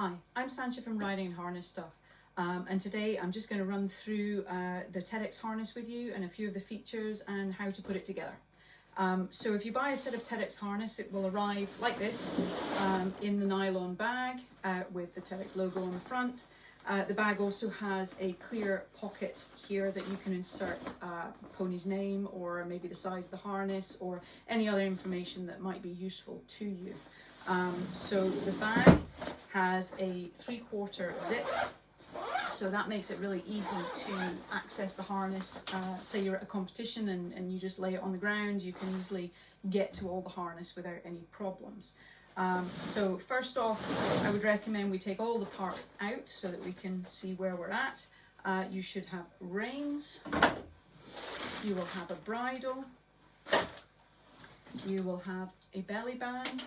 Hi, I'm Sancha from Riding and Harness Stuff, and today I'm just going to run through the Tedex harness with you and a few of the features and how to put it together. So if you buy a set of Tedex harness, it will arrive like this in the nylon bag with the Tedex logo on the front. The bag also has a clear pocket here that you can insert pony's name or maybe the size of the harness or any other information that might be useful to you. So the bag has a 3/4 zip, so that makes it really easy to access the harness. Say you're at a competition and you just lay it on the ground, you can easily get to all the harness without any problems. So first off, I would recommend we take all the parts out so that we can see where we're at. You should have reins, you will have a bridle, you will have a belly band,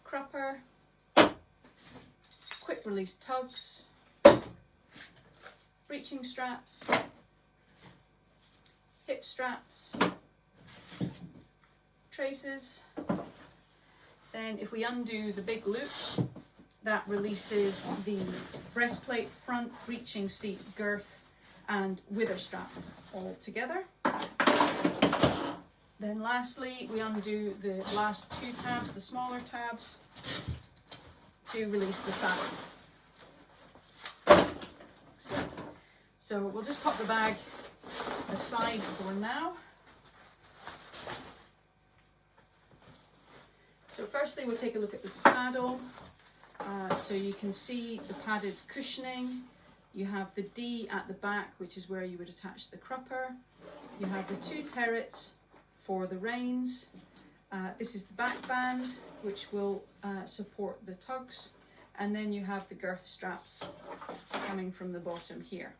crupper, quick release tugs, breeching straps, hip straps, traces. Then if we undo the big loop, that releases the breastplate, front, breeching seat, girth and wither strap all together. Then lastly, we undo the last two tabs, the smaller tabs, to release the saddle. So we'll just pop the bag aside for now. So firstly, we'll take a look at the saddle. So you can see the padded cushioning. You have the D at the back, which is where you would attach the crupper. You have the two terrets for the reins. This is the back band, which will support the tugs. And then you have the girth straps coming from the bottom here.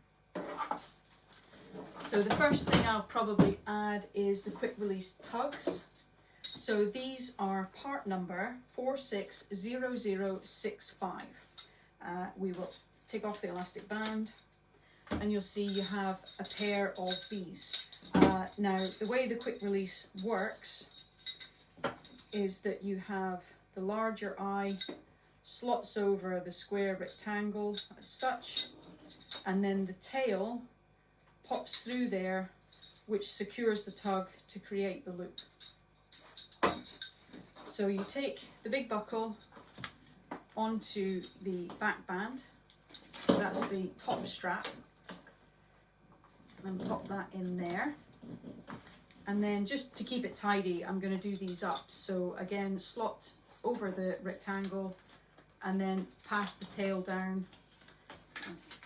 So the first thing I'll probably add is the quick release tugs. So these are part number 460065. We will take off the elastic band and you'll see you have a pair of these. Now the way the quick release works is that you have the larger eye slots over the square rectangle as such, and then the tail pops through there, which secures the tug to create the loop. So you take the big buckle onto the back band, so that's the top strap, and pop that in there. And then just to keep it tidy, I'm going to do these up. So again, slot over the rectangle and then pass the tail down.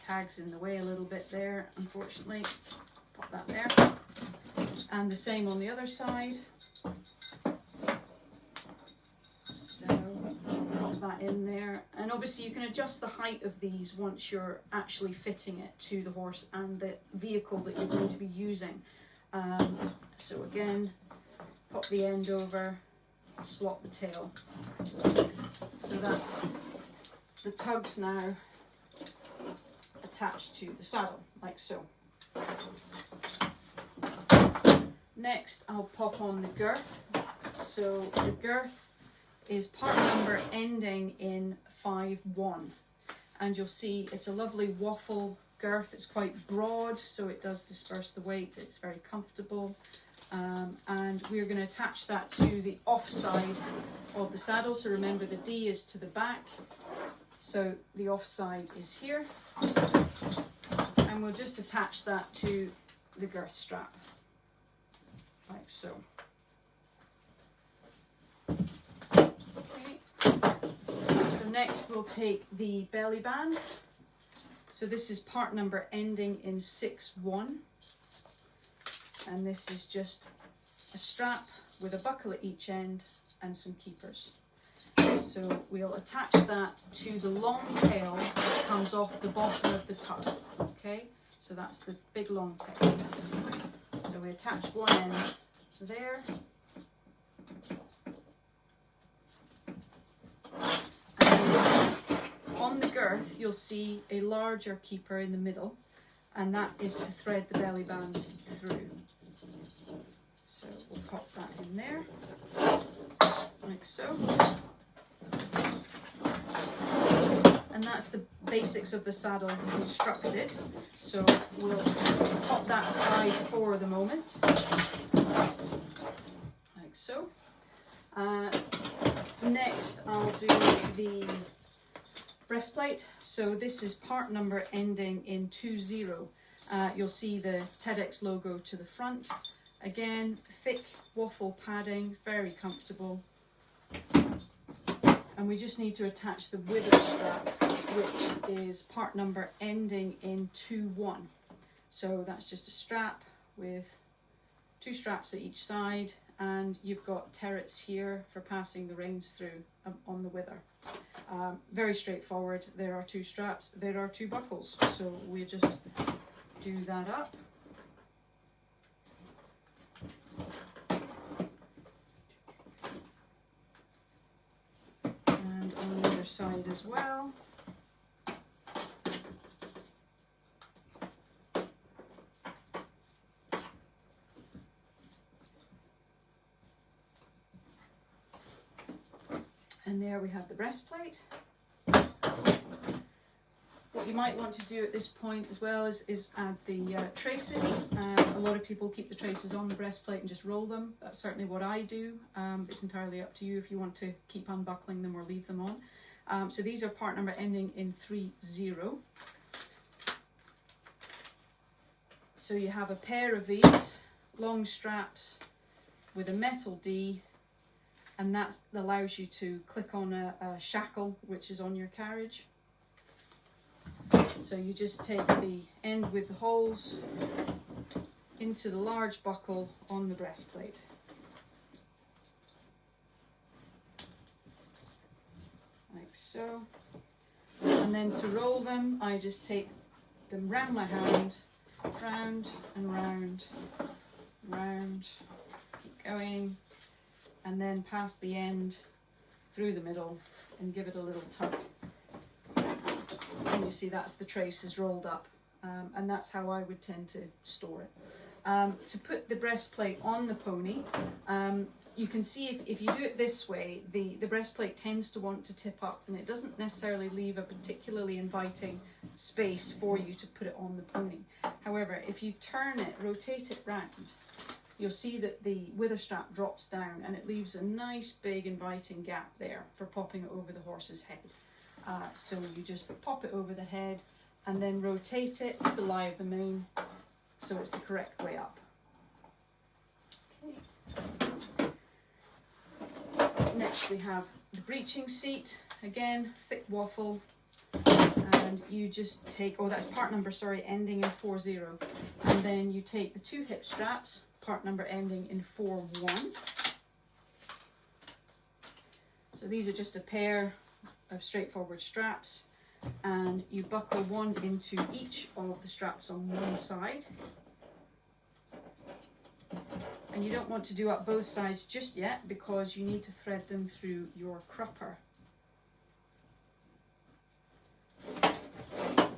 Tags in the way a little bit there, unfortunately. Pop that there. And the same on the other side. So pop that in there. And obviously you can adjust the height of these once you're actually fitting it to the horse and the vehicle that you're going to be using. So again, pop the end over, slot the tail. So that's the tugs now attached to the saddle, like so. Next, I'll pop on the girth. So the girth is part number ending in 51. And you'll see it's a lovely waffle girth. It's quite broad, so it does disperse the weight. It's very comfortable. And we're going to attach that to the offside of the saddle. So remember, the D is to the back. So the offside is here. And we'll just attach that to the girth strap, like so. Okay. So next we'll take the belly band. So this is part number ending in 61. And this is just a strap with a buckle at each end and some keepers. So we'll attach that to the long tail that comes off the bottom of the tug. Okay, so that's the big long tail. So we attach one end there. And on the girth, you'll see a larger keeper in the middle, and that is to thread the belly band through. So we'll pop that in there, like so. and that's the basics of the saddle constructed. So we'll pop that aside for the moment, like so. Next I'll do the breastplate. So this is part number ending in 20. You'll see the Tedex logo to the front. Again, thick waffle padding, very comfortable. And we just need to attach the wither strap, which is part number ending in 21. So that's just a strap with 2 straps at each side, and you've got turrets here for passing the reins through on the wither. Very straightforward. There are 2 straps, there are 2 buckles. So we just do that up. And on the other side as well. And there we have the breastplate. What you might want to do at this point as well is add the traces. A lot of people keep the traces on the breastplate and just roll them. That's certainly what I do. It's entirely up to you if you want to keep unbuckling them or leave them on. So these are part number ending in 30. So you have a pair of these long straps with a metal D, and that allows you to click on a shackle which is on your carriage. So you just take the end with the holes into the large buckle on the breastplate. Like so. And then to roll them, I just take them round my hand, round and round, round, keep going, and then pass the end through the middle and give it a little tug. And you see that's the traces rolled up, and that's how I would tend to store it. To put the breastplate on the pony, you can see if you do it this way, the breastplate tends to want to tip up, and it doesn't necessarily leave a particularly inviting space for you to put it on the pony. However, if you turn it, rotate it round, you'll see that the wither strap drops down and it leaves a nice big inviting gap there for popping it over the horse's head. So you just pop it over the head and then rotate it with the lie of the mane so it's the correct way up. Okay. Next we have the breeching seat. Again, thick waffle, and you just take, oh that's part number, sorry, ending in 40. And then you take the 2 hip straps, part number ending in 41. So these are just a pair of straightforward straps, and you buckle one into each of the straps on one side. And you don't want to do up both sides just yet because you need to thread them through your crupper.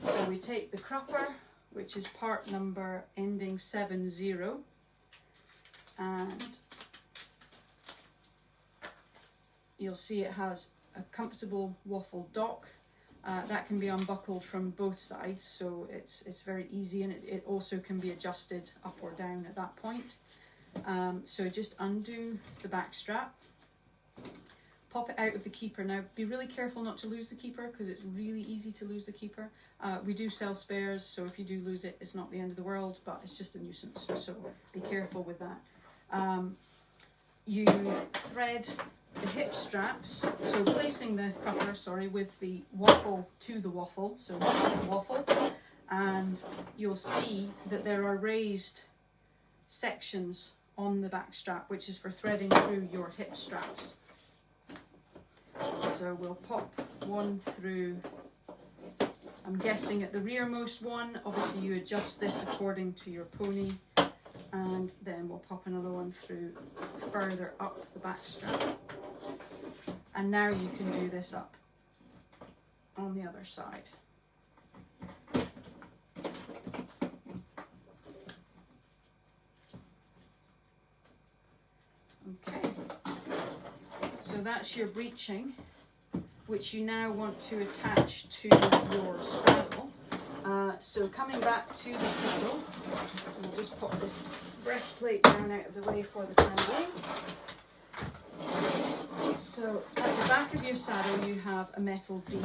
So we take the crupper, which is part number ending 70, and you'll see it has a comfortable waffle dock. That can be unbuckled from both sides, so it's very easy, and it also can be adjusted up or down at that point. So just undo the back strap, pop it out of the keeper. Now be really careful not to lose the keeper because it's really easy to lose the keeper. We do sell spares, so if you do lose it, it's not the end of the world, but it's just a nuisance, so be careful with that. You thread the hip straps, so placing the crupper, sorry, with the waffle to the waffle, so waffle to waffle, and you'll see that there are raised sections on the back strap, which is for threading through your hip straps. So we'll pop one through, I'm guessing at the rearmost one. Obviously you adjust this according to your pony, and then we'll pop another one through further up the back strap. And now you can do this up on the other side. Okay, so that's your breeching. which you now want to attach to your saddle. So coming back to the saddle, I'll just pop this breastplate down out of the way for the time being. So at the back of your saddle you have a metal D,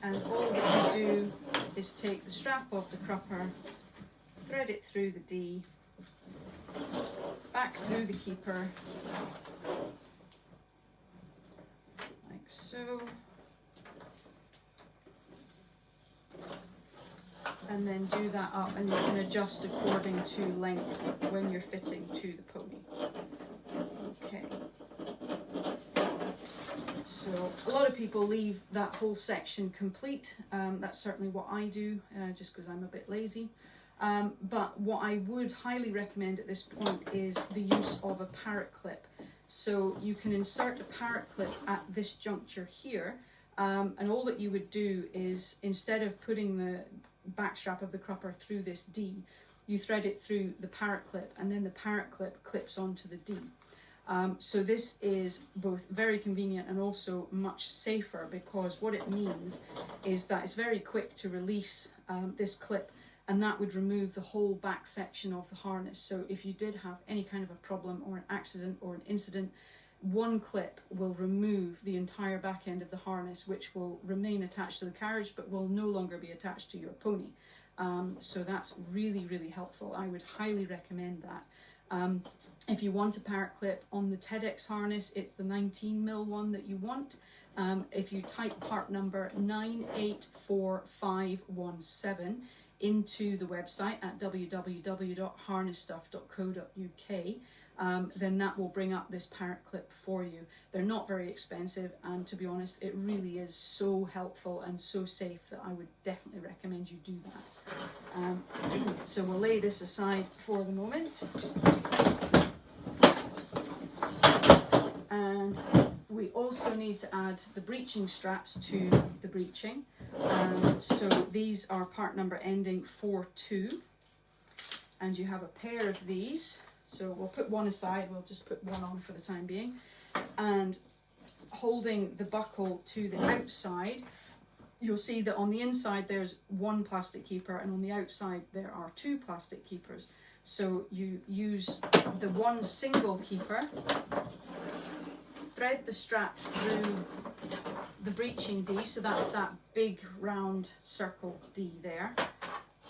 and all that you do is take the strap of the crupper, thread it through the D, back through the keeper, like so, and then do that up, and you can adjust according to length when you're fitting to the pony. Okay. So a lot of people leave that whole section complete. That's certainly what I do, just because I'm a bit lazy. But what I would highly recommend at this point is the use of a parrot clip. So you can insert a parrot clip at this juncture here, and all that you would do is, instead of putting the back strap of the crupper through this D, you thread it through the parrot clip, and then the parrot clip clips onto the D. So this is both very convenient and also much safer, because what it means is that it's very quick to release this clip, and that would remove the whole back section of the harness. So if you did have any kind of a problem or an accident or an incident, one clip will remove the entire back end of the harness, which will remain attached to the carriage but will no longer be attached to your pony. So that's really, really helpful. I would highly recommend that. If you want a parrot clip on the Tedex harness, it's the 19mm one that you want. If you type part number 9844517 into the website at www.harnessstuff.co.uk, then that will bring up this parrot clip for you. They're not very expensive, and to be honest, it really is so helpful and so safe that I would definitely recommend you do that. So we'll lay this aside for the moment. And we also need to add the breeching straps to the breeching. So these are part number ending 42, and you have a pair of these. So we'll put one aside, we'll just put one on for the time being. And holding the buckle to the outside, you'll see that on the inside there's one plastic keeper, and on the outside there are two plastic keepers. So you use the one single keeper, thread the strap through the breeching D, so that's that big round circle D there,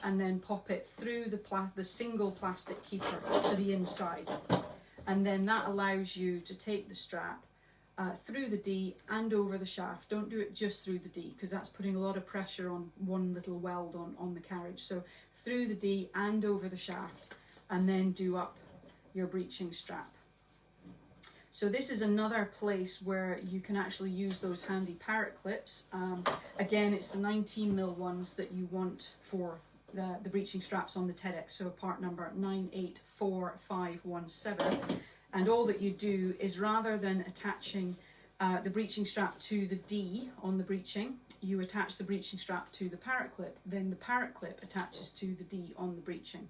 and then pop it through the single plastic keeper to the inside. And then that allows you to take the strap through the D and over the shaft. Don't do it just through the D, because that's putting a lot of pressure on one little weld on the carriage. So through the D and over the shaft, and then do up your breeching strap. So this is another place where you can actually use those handy parrot clips. Again, it's the 19mm ones that you want for the breeching straps on the Tedex, so part number 9844517. And all that you do is, rather than attaching the breeching strap to the D on the breeching, you attach the breeching strap to the parrot clip, then the parrot clip attaches to the D on the breeching.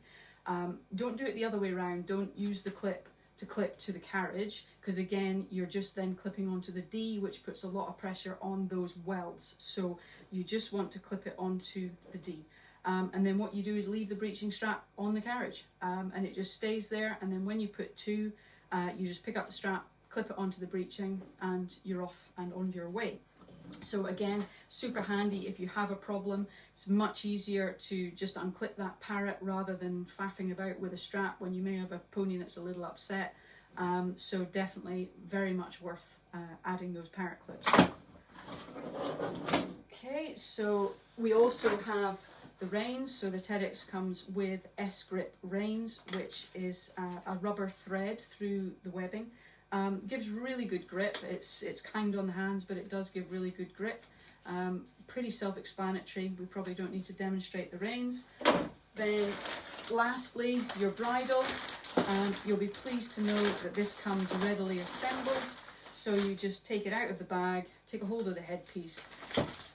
Don't do it the other way around. Don't use the clip to clip to the carriage, because again you're just then clipping onto the D, which puts a lot of pressure on those welds. So you just want to clip it onto the D, and then what you do is leave the breeching strap on the carriage, and it just stays there. And then when you put two, you just pick up the strap, clip it onto the breeching, and you're off and on your way. So again, super handy if you have a problem. It's much easier to just unclip that parrot rather than faffing about with a strap when you may have a pony that's a little upset. So definitely very much worth adding those parrot clips. Okay, so we also have the reins. So the Tedex comes with S-grip reins, which is a rubber thread through the webbing. Gives really good grip. It's kind on the hands, but it does give really good grip. Pretty self-explanatory. We probably don't need to demonstrate the reins. Then lastly, your bridle. You'll be pleased to know that this comes readily assembled. So you just take it out of the bag, take a hold of the headpiece,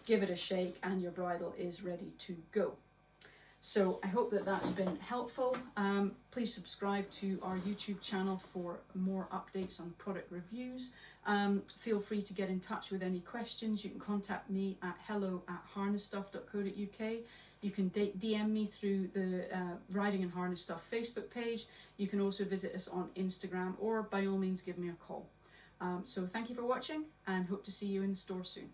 give it a shake, and your bridle is ready to go. So I hope that that's been helpful. Please subscribe to our YouTube channel for more updates on product reviews. Feel free to get in touch with any questions. You can contact me at hello@harnessstuff.co.uk. You can DM me through the Riding and Harness Stuff Facebook page. You can also visit us on Instagram, or by all means give me a call. So thank you for watching, and hope to see you in the store soon.